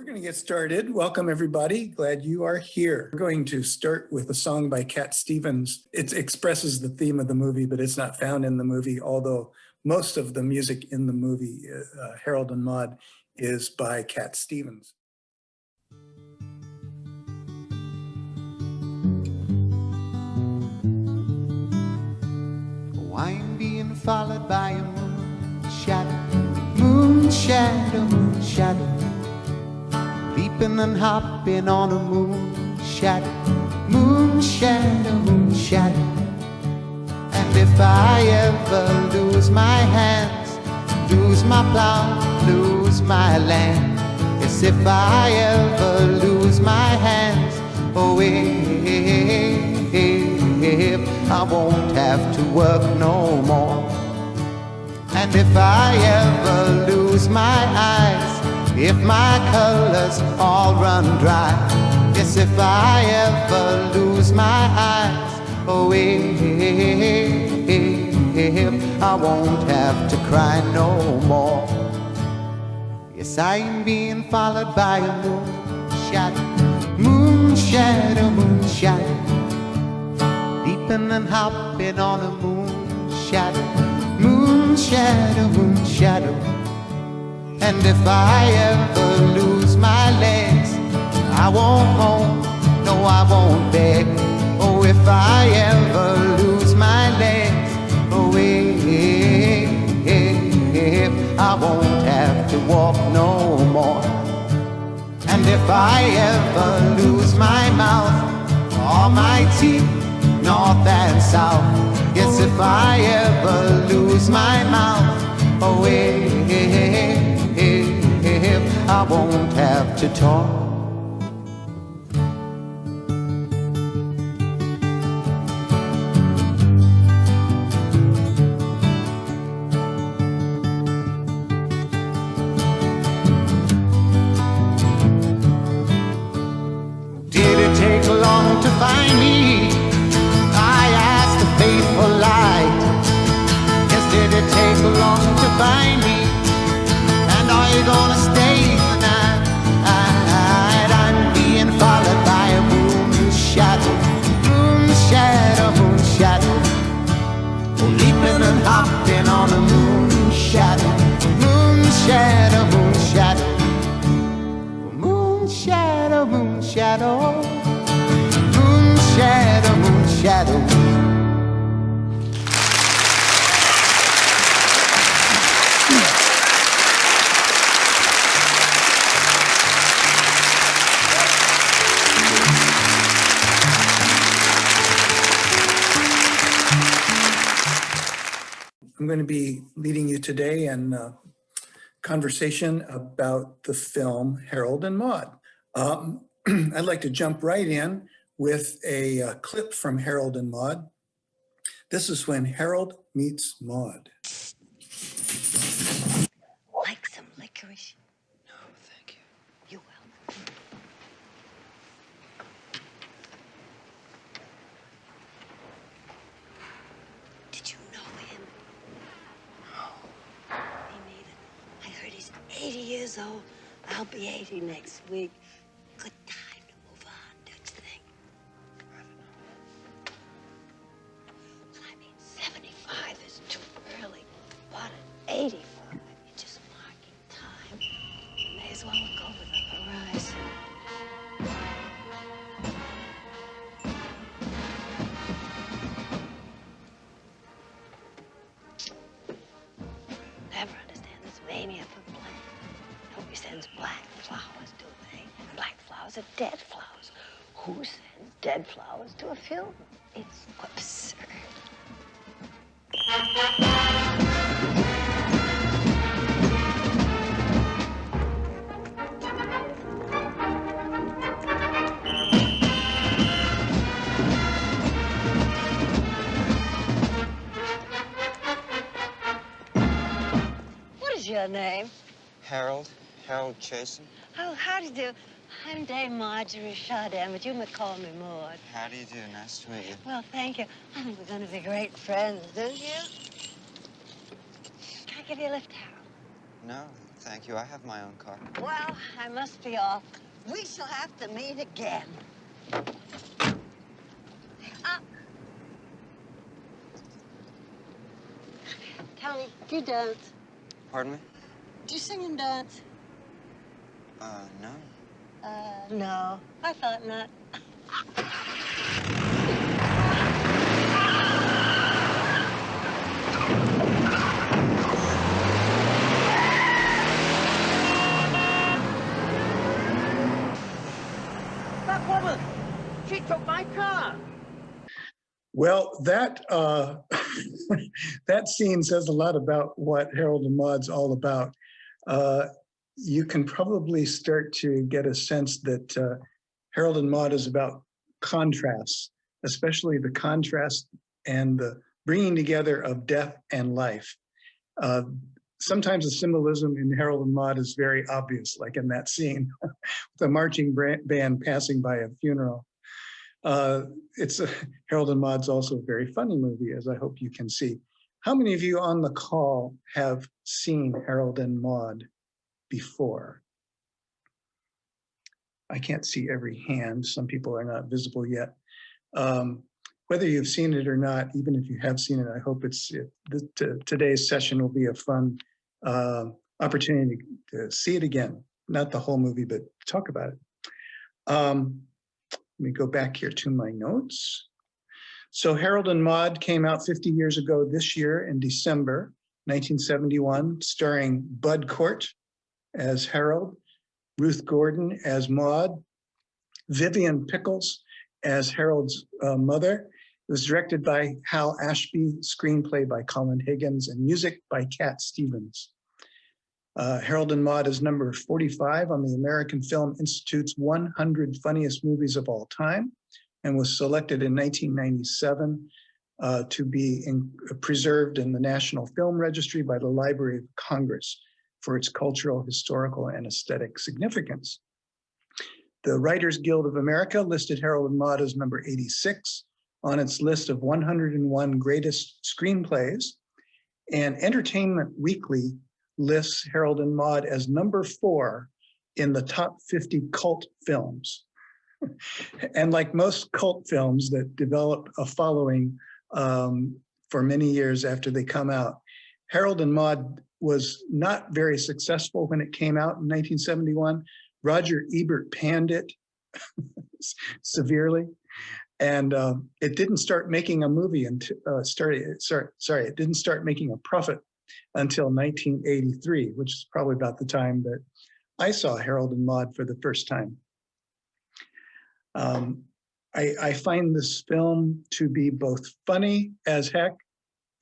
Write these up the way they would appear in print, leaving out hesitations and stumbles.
going to get started. Welcome, everybody. Glad you are here. We're going to start with a song by Cat Stevens. It expresses the theme of the movie, but it's not found in the movie, although most of the music in the movie, Harold and Maude, is by Cat Stevens. I'm being followed by a moon shadow, moon shadow, moon shadow. Leaping and hopping on a moon shadow, moon shadow, moon shadow. And if I ever lose my hands, lose my plow, lose my land, yes, if I ever lose my hands, oh, I won't have to work no more. And if I ever lose my eyes, if my colors all run dry, yes, if I ever lose my eyes, oh, I won't have to cry no more. Yes, I'm being followed by a moon shadow, moon shadow, moon shadow. Leaping and hopping on a moon shadow, moon shadow, moon shadow. And if I ever lose my legs, I won't moan, no, I won't beg. Oh, if I ever lose my legs, oh, I won't have to walk no more. And if I ever lose my mouth, all my teeth, north and south, yes, if I ever lose my mouth, oh, I won't have to talk. Did it take long to find me? I asked the faithful light. Yes, did it take long to find me? And are you gonna stay the night? I'm being followed by a moon shadow, moon shadow, moon shadow. Oh, leaping and hopping on a moon shadow, moon shadow, moon shadow. Moon shadow, moon shadow, moon shadow, moon shadow. I'm going to be leading you today in a conversation about the film Harold and Maude. I'd like to jump right in with a clip from Harold and Maude. This is when Harold meets Maude. Like some licorice? No, thank you. You will. Did you know him? No. Me neither. I heard he's 80 years old. I'll be 80 next week. Good time to move on, don't you think? I don't know. Well, I mean, 75 is too early. But at 85, you're just marking time. You may as well look over the horizon. Never understand this mania for black. Nobody sends black flowers, do they? Black flowers are dead flowers. Who sends dead flowers to a film? It's absurd. What is your name? Harold Chasen. Oh, how do you do? I'm Dame Marjorie Chardin, but you may call me Maude. How do you do? Nice to meet you. Well, thank you. I think we're going to be great friends, don't you? Can I give you a lift, Harold? No, thank you. I have my own car. Well, I must be off. We shall have to meet again. Tony, do you dance? Pardon me? Do you sing and dance? No. No. I thought not. That woman, she took my car. Well, that that scene says a lot about what Harold and Maude's all about. You can probably start to get a sense that Harold and Maude is about contrasts, especially the contrast and the bringing together of death and life. Sometimes the symbolism in Harold and Maude is very obvious, like in that scene, the marching band passing by a funeral. Harold and Maude's also a very funny movie, as I hope you can see. How many of you on the call have seen Harold and Maude before? I can't see every hand. Some people are not visible yet. Whether you've seen it or not, even if you have seen it, I hope today's session will be a fun opportunity to see it again. Not the whole movie, but talk about it. Let me go back here to my notes. So Harold and Maude came out 50 years ago this year in December 1971, starring Bud Cort as Harold, Ruth Gordon as Maude, Vivian Pickles as Harold's mother. It was directed by Hal Ashby, screenplay by Colin Higgins, and music by Cat Stevens. Harold and Maude is number 45 on the American Film Institute's 100 Funniest Movies of All Time, and was selected in 1997 to be preserved in the National Film Registry by the Library of Congress for its cultural, historical, and aesthetic significance. The Writers Guild of America listed Harold and Maude as number 86 on its list of 101 greatest screenplays, and Entertainment Weekly lists Harold and Maude as number 4 in the top 50 cult films. And like most cult films that develop a following for many years after they come out, Harold and Maude was not very successful when it came out in 1971. Roger Ebert panned it severely, and it didn't start making a movie until it didn't start making a profit until 1983, which is probably about the time that I saw Harold and Maude for the first time. I find this film to be both funny as heck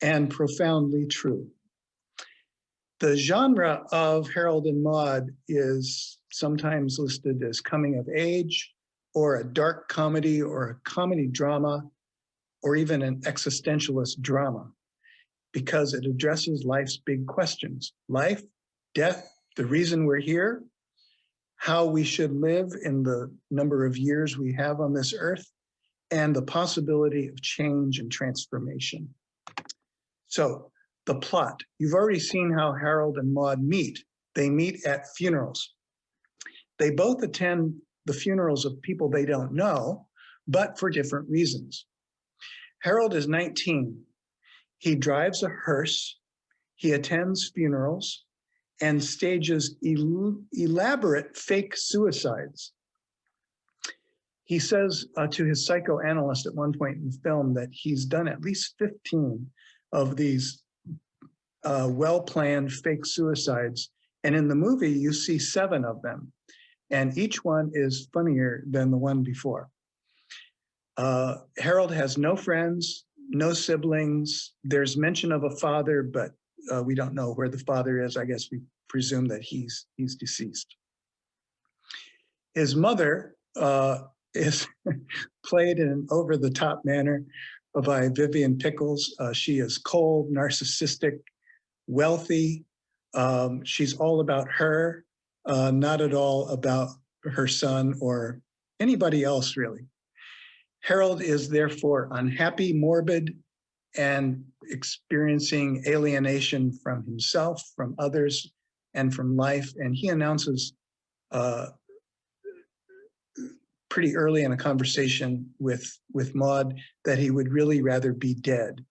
and profoundly true. The genre of Harold and Maude is sometimes listed as coming of age, or a dark comedy, or a comedy drama, or even an existentialist drama, because it addresses life's big questions: life, death, the reason we're here, how we should live in the number of years we have on this earth, and the possibility of change and transformation. So the plot, you've already seen how Harold and Maude meet. They meet at funerals. They both attend the funerals of people they don't know, but for different reasons. Harold is 19. He drives a hearse, he attends funerals, and stages elaborate fake suicides. He says to his psychoanalyst at one point in the film that he's done at least 15 of these well-planned fake suicides. And in the movie, you see 7 of them. And each one is funnier than the one before. Harold has no friends, no siblings. There's mention of a father, but we don't know where the father is. I guess we presume that he's deceased. His mother is played in an over-the-top manner by Vivian Pickles. She is cold, narcissistic, wealthy. She's all about her, not at all about her son or anybody else, really. Harold is therefore unhappy, morbid, and experiencing alienation from himself, from others, and from life. And he announces pretty early in a conversation with Maude that he would really rather be dead,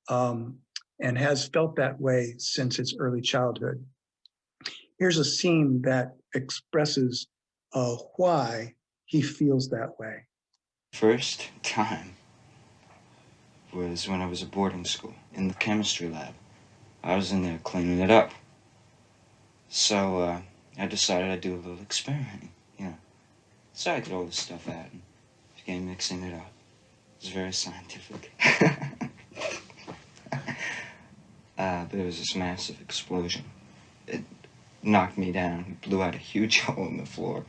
and has felt that way since his early childhood. Here's a scene that expresses why he feels that way. First time was when I was at boarding school in the chemistry lab. I was in there cleaning it up. So I decided I'd do a little experimenting, you know. So I get all this stuff out and began mixing it up. It was very scientific. But there was this massive explosion. It knocked me down. It blew out a huge hole in the floor.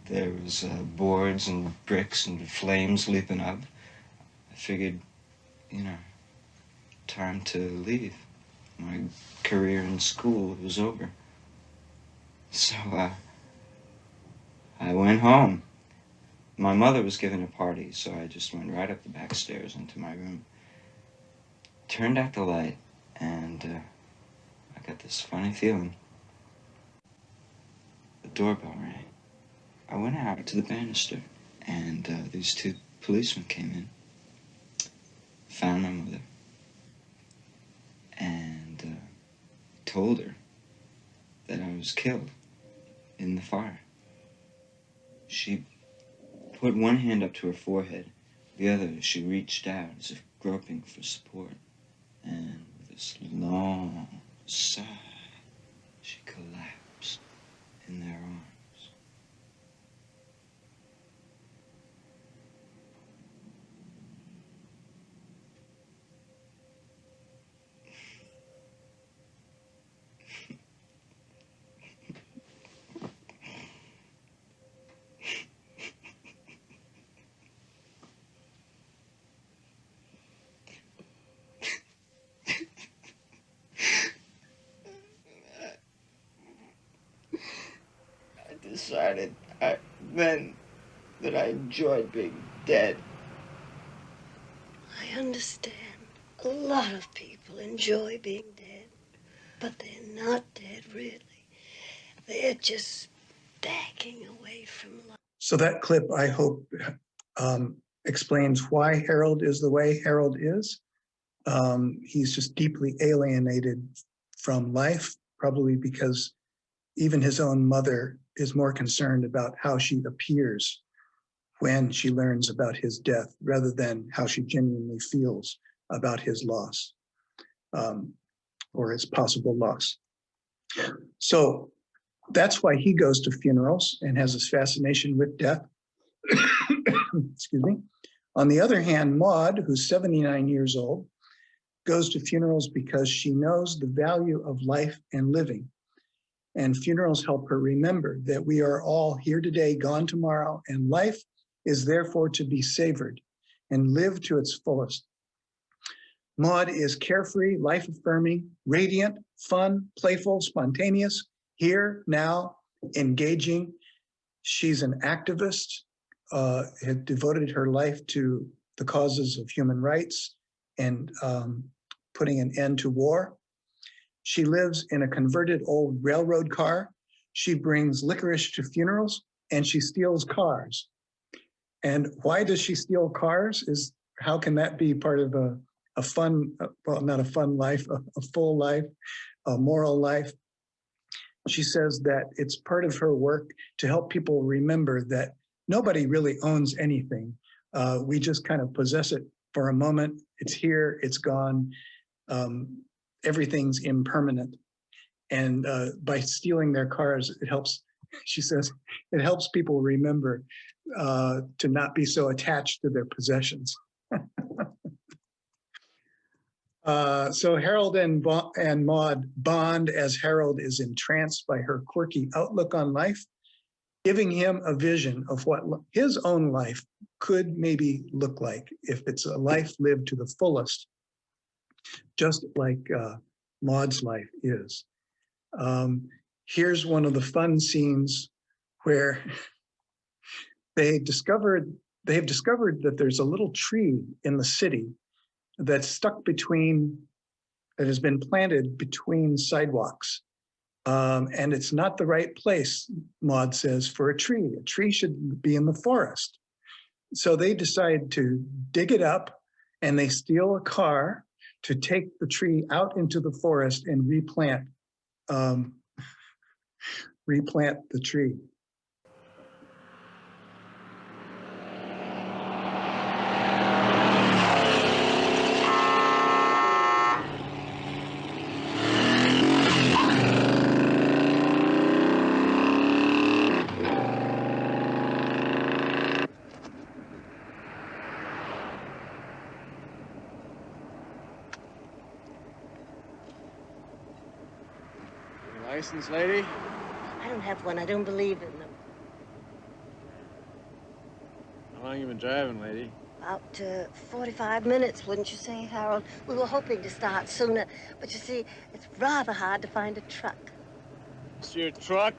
There was boards and bricks and flames leaping up. I figured, you know, time to leave. My career in school was over. So I went home. My mother was giving a party, so I just went right up the back stairs into my room. Turned out the light, and I got this funny feeling. The doorbell rang. I went out to the banister, and these two policemen came in, found my mother, and told her that I was killed in the fire. She put one hand up to her forehead, the other she reached out as if groping for support, and with this long sigh, she collapsed in their arms. Decided then that I enjoyed being dead. I understand. A lot of people enjoy being dead, but they're not dead, really. They're just backing away from life. So that clip, I hope, explains why Harold is the way Harold is. He's just deeply alienated from life, probably because even his own mother is more concerned about how she appears when she learns about his death rather than how she genuinely feels about his loss, or his possible loss. So that's why he goes to funerals and has this fascination with death. Excuse me. On the other hand, Maude, who's 79 years old, goes to funerals because she knows the value of life and living. And funerals help her remember that we are all here today, gone tomorrow, and life is therefore to be savored and lived to its fullest. Maude is carefree, life-affirming, radiant, fun, playful, spontaneous, here, now, engaging. She's an activist, had devoted her life to the causes of human rights and putting an end to war. She lives in a converted old railroad car. She brings licorice to funerals, and she steals cars. And why does she steal cars? How can that be part of a fun, well, not a fun life, a full life, a moral life? She says that it's part of her work to help people remember that nobody really owns anything. We just kind of possess it for a moment. It's here, it's gone. Everything's impermanent. And by stealing their cars, it helps, she says, it helps people remember to not be so attached to their possessions. So Harold and Maude bond as Harold is entranced by her quirky outlook on life, giving him a vision of what his own life could maybe look like if it's a life lived to the fullest, just like Maude's life is. Here's one of the fun scenes where they've discovered that there's a little tree in the city that's stuck between, that has been planted between sidewalks. And it's not the right place, Maude says, for a tree. A tree should be in the forest. So they decide to dig it up, and they steal a car to take the tree out into the forest and replant the tree. License, lady? I don't have one. I don't believe in them. How long you been driving, lady? About 45 minutes, wouldn't you say, Harold? We were hoping to start sooner, but you see, it's rather hard to find a truck. It's your truck?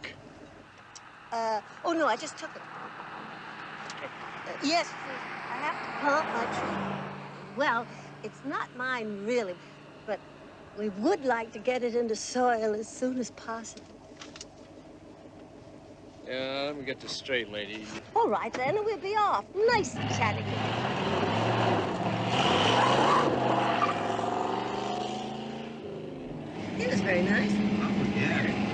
Oh, no, I just took it. Yes, I have to plant my tree. Well, it's not mine, really, but we would like to get it into soil as soon as possible. Yeah, let me get this straight, lady. All right, then, and we'll be off. Nice chatting. It was very nice. Oh, yeah.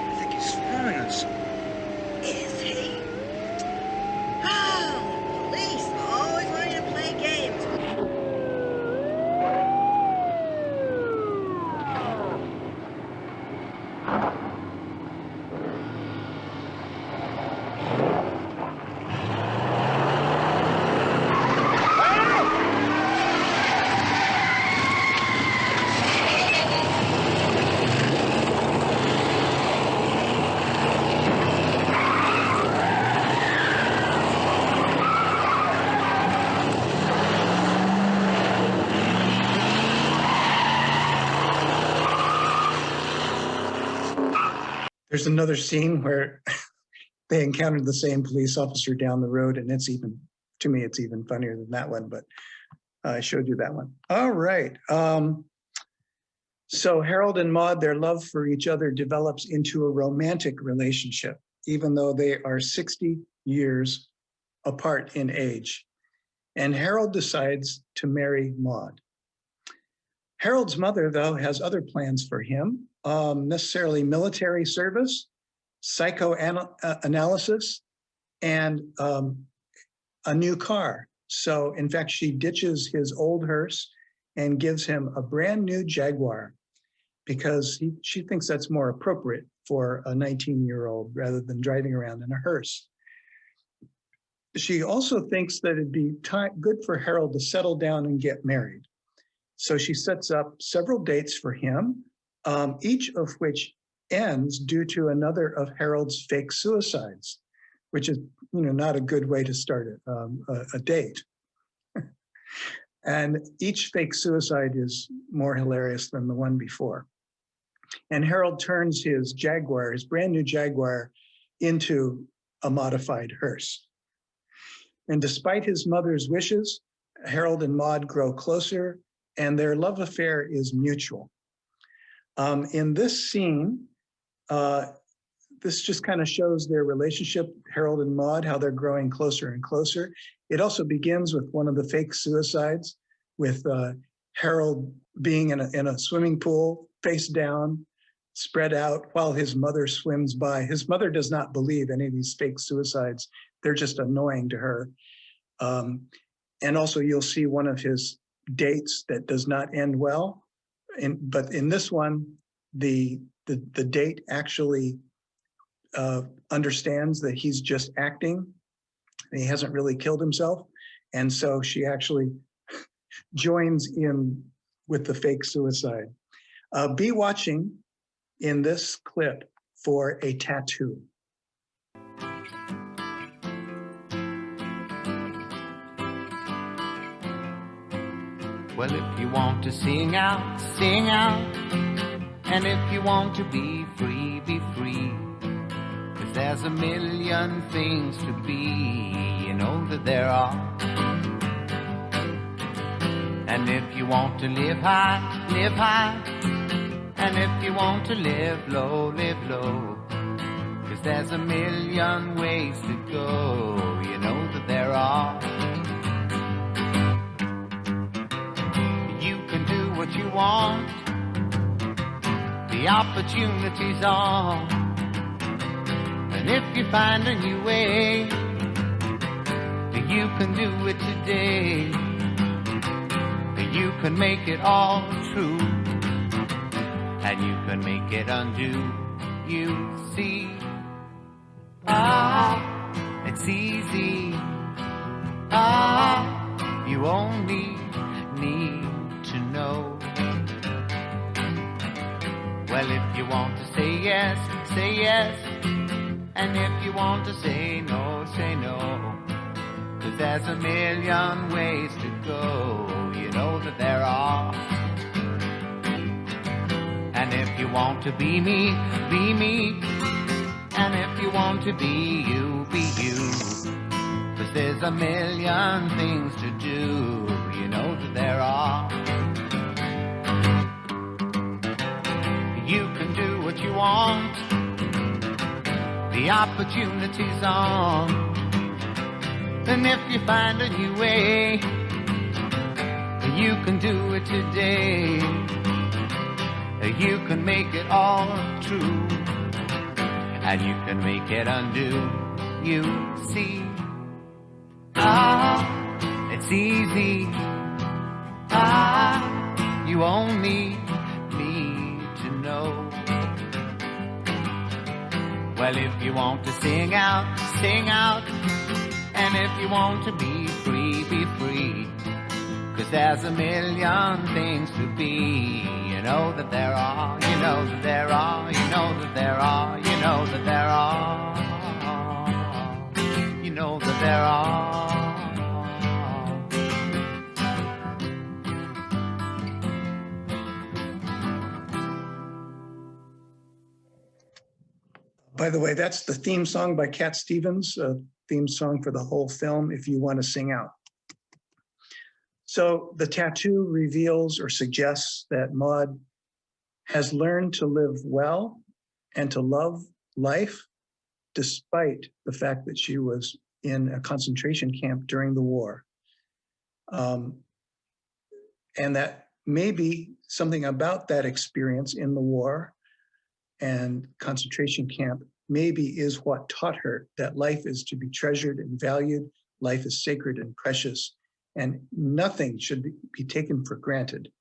I think he's following us. Is he? Oh, police always wanting to play games. There's another scene where they encountered the same police officer down the road, and to me, it's even funnier than that one, but I showed you that one. All right. So Harold and Maude, their love for each other develops into a romantic relationship, even though they are 60 years apart in age. And Harold decides to marry Maude. Harold's mother, though, has other plans for him, necessarily military service, psychoanalysis, and a new car. So, in fact, she ditches his old hearse and gives him a brand new Jaguar because she thinks that's more appropriate for a 19-year-old rather than driving around in a hearse. She also thinks that it'd be good for Harold to settle down and get married. So she sets up several dates for him, each of which ends due to another of Harold's fake suicides, which is, not a good way to start a date. And each fake suicide is more hilarious than the one before. And Harold turns his Jaguar, his brand new Jaguar, into a modified hearse. And despite his mother's wishes, Harold and Maude grow closer, and their love affair is mutual. In this scene, this just kind of shows their relationship, Harold and Maude, how they're growing closer and closer. It also begins with one of the fake suicides, with Harold being in a swimming pool, face down, spread out, while his mother swims by. His mother does not believe any of these fake suicides. They're just annoying to her. And also you'll see one of his dates that does not end well. But in this one, the date actually understands that he's just acting. He hasn't really killed himself. And so she actually joins in with the fake suicide. Be watching in this clip for a tattoo. Well, if you want to sing out, sing out. And if you want to be free, be free. 'cause there's a million things to be, you know that there are. And if you want to live high, live high. And if you want to live low, live low. 'Cause there's a million ways to go, you know that there are. You can do what you want, the opportunity's on. And if you find a new way, you can do it today. You can make it all true, and you can make it undo. You see, it's easy. You only need to know. Well, if you want to say yes, say yes. And if you want to say no, say no. 'Cause there's a million ways to go, you know that there are. And if you want to be me, be me. And if you want to be you, be you. 'Cause there's a million things to do, you know that there are. You can do what you want, the opportunity's on. And if you find a new way, you can do it today. You can make it all true, and you can make it undo. You see, it's easy. You only need to know. Well, if you want to sing out, sing out. And if you want to be free, be free. 'Cause there's a million things to be, you know that there are, you know that there are, you know that there are, you know that there are, you know that there are. By the way, that's the theme song by Cat Stevens, a theme song for the whole film if you want to sing out. So the tattoo reveals or suggests that Maude has learned to live well and to love life despite the fact that she was in a concentration camp during the war. And that maybe something about that experience in the war and concentration camp maybe is what taught her that life is to be treasured and valued, life is sacred and precious, and nothing should be taken for granted,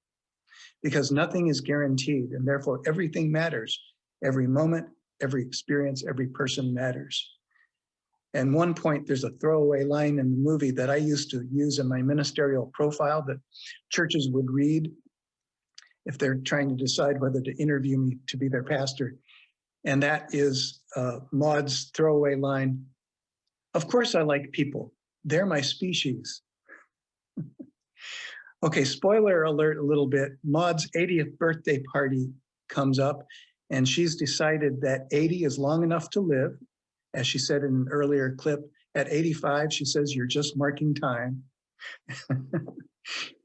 because nothing is guaranteed, and therefore everything matters. Every moment, every experience, every person matters. And one point, there's a throwaway line in the movie that I used to use in my ministerial profile that churches would read if they're trying to decide whether to interview me to be their pastor. And that is Maude's throwaway line, "Of course I like people. They're my species." Okay, spoiler alert a little bit. Maude's 80th birthday party comes up, and she's decided that 80 is long enough to live. As she said in an earlier clip, at 85, she says, "You're just marking time."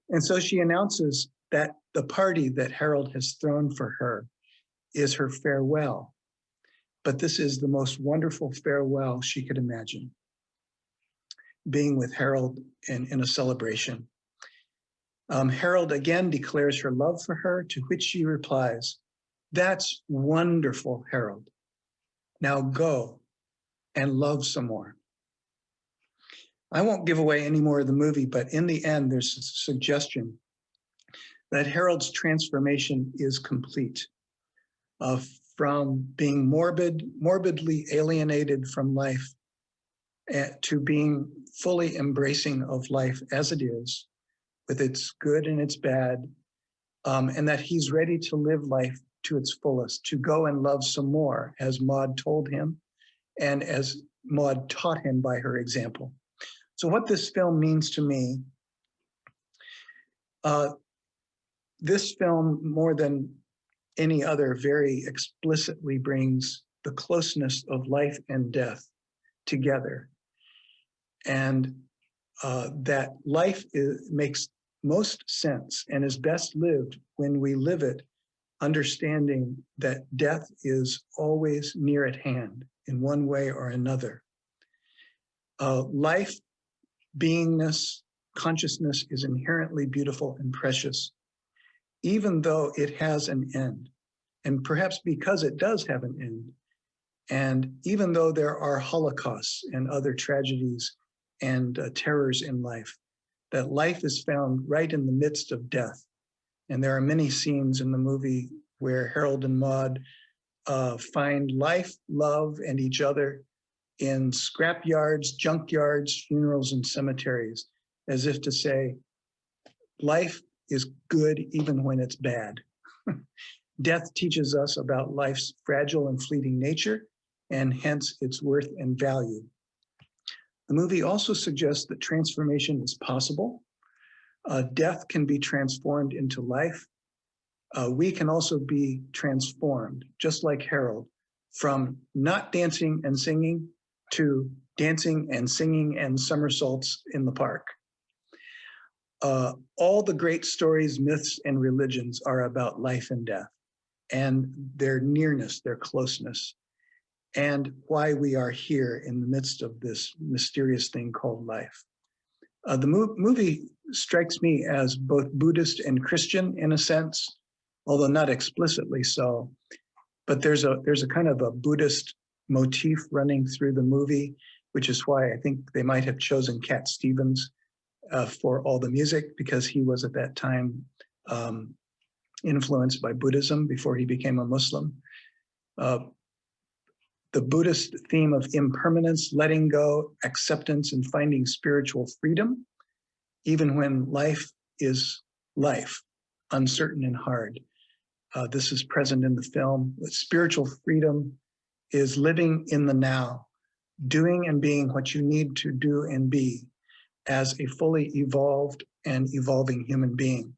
And so she announces that the party that Harold has thrown for her is her farewell. But this is the most wonderful farewell she could imagine, being with Harold in a celebration. Harold again declares her love for her, to which she replies, "That's wonderful, Harold. Now go and love some more." I won't give away any more of the movie, but in the end, there's a suggestion that Harold's transformation is complete, from being morbidly alienated from life to being fully embracing of life as it is, with its good and its bad, and that he's ready to live life to its fullest, to go and love some more, as Maude told him, and as Maude taught him by her example. So what this film means to me, this film, more than any other, very explicitly brings the closeness of life and death together. And that life makes most sense and is best lived when we live it, understanding that death is always near at hand in one way or another. Life, beingness, consciousness is inherently beautiful and precious, even though it has an end. And perhaps because it does have an end, and even though there are holocausts and other tragedies and terrors in life, that life is found right in the midst of death. And there are many scenes in the movie where Harold and Maude find life, love, and each other in scrap yards, junk yards, funerals, and cemeteries, as if to say, life is good even when it's bad. Death teaches us about life's fragile and fleeting nature, and hence its worth and value. The movie also suggests that transformation is possible. Death can be transformed into life. We can also be transformed, just like Harold, from not dancing and singing to dancing and singing and somersaults in the park. All the great stories, myths, and religions are about life and death, and their nearness, their closeness, and why we are here in the midst of this mysterious thing called life. The movie strikes me as both Buddhist and Christian in a sense, although not explicitly so. But there's a kind of a Buddhist motif running through the movie, which is why I think they might have chosen Cat Stevens for all the music, because he was at that time influenced by Buddhism before he became a Muslim. The Buddhist theme of impermanence, letting go, acceptance, and finding spiritual freedom, even when life is life, uncertain and hard. This is present in the film. Spiritual freedom is living in the now, doing and being what you need to do and be as a fully evolved and evolving human being.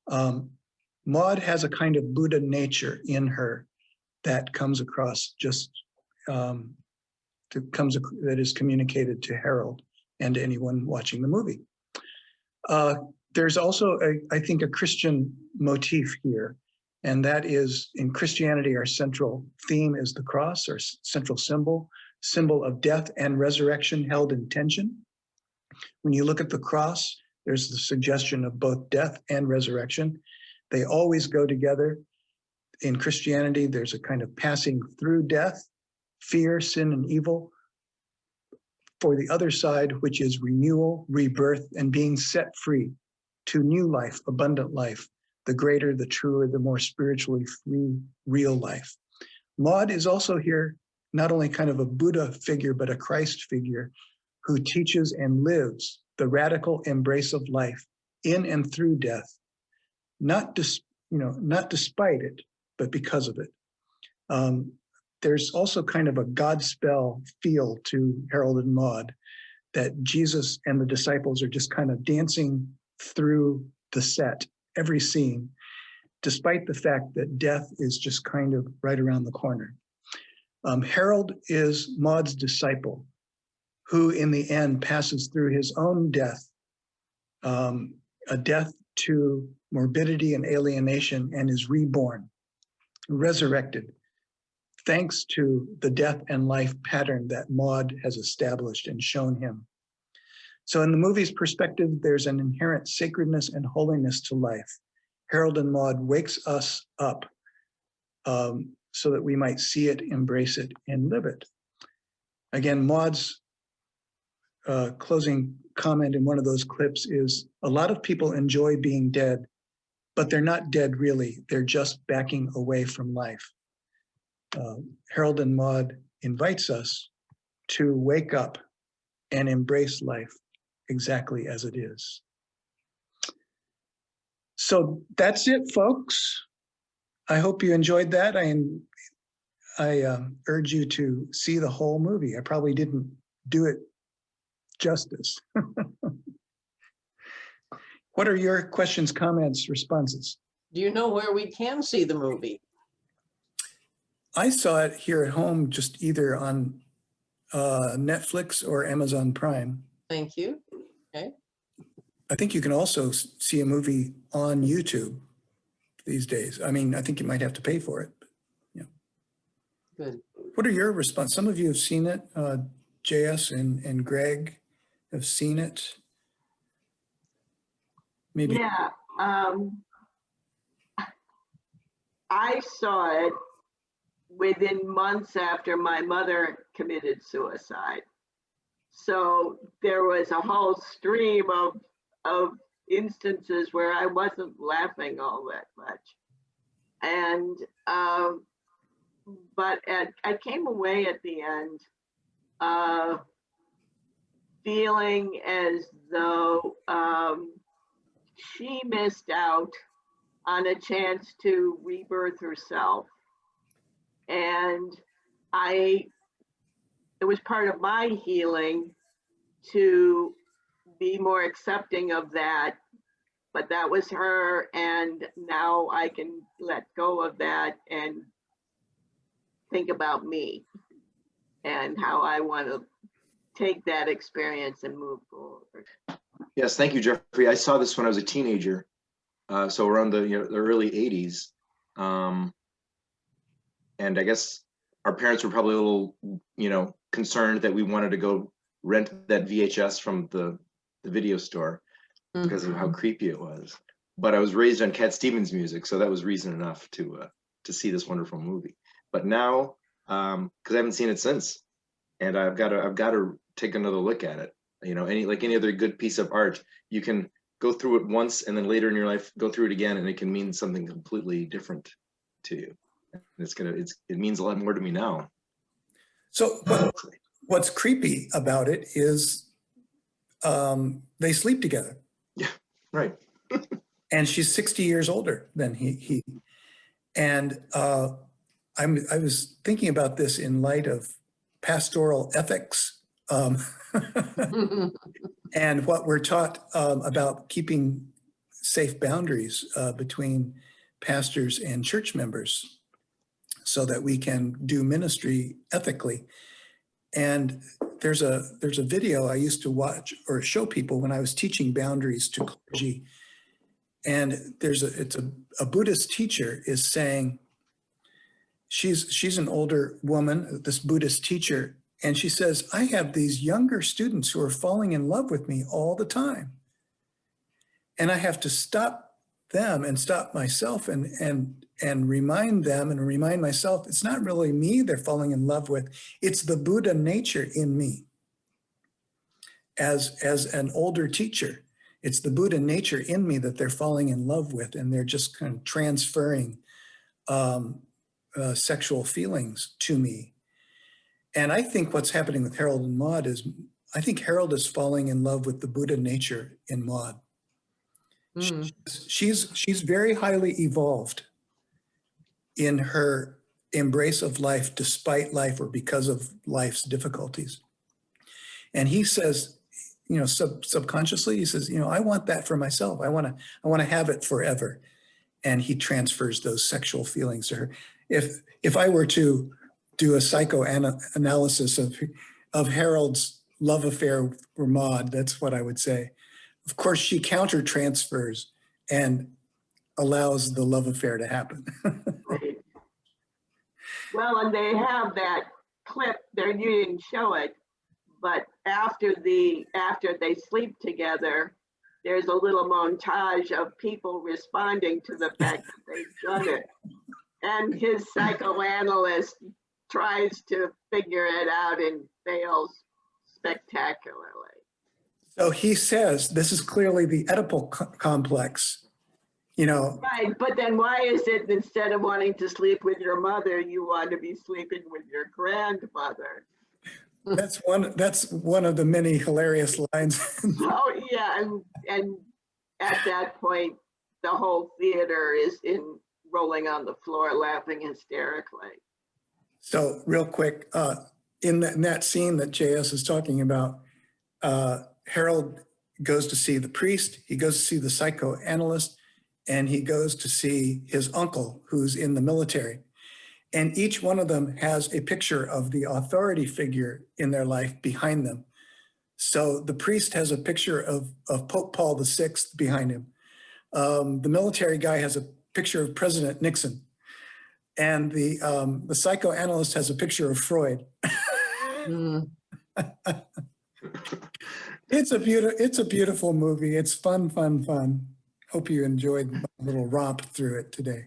Maude has a kind of Buddha nature in her that comes across that is communicated to Harold and to anyone watching the movie. There's also, I think, a Christian motif here, and that is, in Christianity, our central theme is the cross, our central symbol of death and resurrection held in tension. When you look at the cross, there's the suggestion of both death and resurrection. They always go together. In Christianity, there's a kind of passing through death, fear, sin, and evil, for the other side, which is renewal, rebirth, and being set free to new life, abundant life, the greater, the truer, the more spiritually free, real life. Maude is also here not only kind of a Buddha figure, but a Christ figure who teaches and lives the radical embrace of life in and through death, not despite it, but because of it. There's also kind of a Godspell feel to Harold and Maude, that Jesus and the disciples are just kind of dancing through the set, every scene, despite the fact that death is just kind of right around the corner. Harold is Maude's disciple, who in the end passes through his own death, a death to morbidity and alienation, and is reborn, resurrected, thanks to the death and life pattern that Maude has established and shown him. So in the movie's perspective, there's an inherent sacredness and holiness to life. Harold and Maude wakes us up so that we might see it, embrace it, and live it. Again, Maude's closing comment in one of those clips is, a lot of people enjoy being dead, but they're not dead really. They're just backing away from life. Harold and Maude invites us to wake up and embrace life exactly as it is. So that's it, folks. I hope you enjoyed that. I urge you to see the whole movie. I probably didn't do it justice. What are your questions, comments, responses? Do you know where we can see the movie? I saw it here at home, just either on Netflix or Amazon Prime. Thank you. Okay. I think you can also see a movie on YouTube these days. I mean, I think you might have to pay for it. But, yeah. Good. What are your response? Some of you have seen it. JS and Greg have seen it. Maybe. Yeah, I saw it within months after my mother committed suicide. So there was a whole stream of instances where I wasn't laughing all that much. And, but I came away at the end feeling as though she missed out on a chance to rebirth herself. And it was part of my healing to be more accepting of that, but that was her, and now I can let go of that and think about me and how I want to take that experience and move forward. Yes, thank you, Jeffrey. I saw this when I was a teenager, so around the the early '80s, and I guess our parents were probably a little concerned that we wanted to go rent that VHS from the video store because of how creepy it was. But I was raised on Cat Stevens music, so that was reason enough to see this wonderful movie. But now, because I haven't seen it since, and I've got to take another look at it. Any other good piece of art, you can go through it once and then later in your life go through it again, and it can mean something completely different to you. It means a lot more to me now. So what's creepy about it is they sleep together. Yeah, right. And she's 60 years older than he. And I was thinking about this in light of pastoral ethics. And what we're taught about keeping safe boundaries between pastors and church members so that we can do ministry ethically. And there's a video I used to watch or show people when I was teaching boundaries to clergy. And it's a Buddhist teacher is saying, she's an older woman, this Buddhist teacher, and she says, I have these younger students who are falling in love with me all the time. And I have to stop them and stop myself and remind them and remind myself, it's not really me they're falling in love with, it's the Buddha nature in me. As an older teacher, it's the Buddha nature in me that they're falling in love with, and they're just kind of transferring sexual feelings to me. And I think what's happening with Harold and Maude is, I think Harold is falling in love with the Buddha nature in Maude. She's very highly evolved in her embrace of life despite life or because of life's difficulties. And he says, subconsciously, he says, I want that for myself. I want to have it forever. And he transfers those sexual feelings to her. If I were to do a psychoanalysis of Harold's love affair for Maude, that's what I would say. Of course, she counter-transfers and allows the love affair to happen. Right. Well, and they have that clip there, you didn't show it, but after they sleep together, there's a little montage of people responding to the fact that they've done it. And his psychoanalyst tries to figure it out and fails spectacularly. So he says, this is clearly the Oedipal complex, Right, but then why is it instead of wanting to sleep with your mother, you want to be sleeping with your grandmother? That's one of the many hilarious lines. Oh yeah, and at that point, the whole theater is rolling on the floor, laughing hysterically. So real quick, in that scene that JS is talking about, Harold goes to see the priest, he goes to see the psychoanalyst, and he goes to see his uncle who's in the military. And each one of them has a picture of the authority figure in their life behind them. So the priest has a picture of Pope Paul VI behind him. The military guy has a picture of President Nixon. And the psychoanalyst has a picture of Freud. It's a beautiful movie. It's fun. Hope you enjoyed my little romp through it today.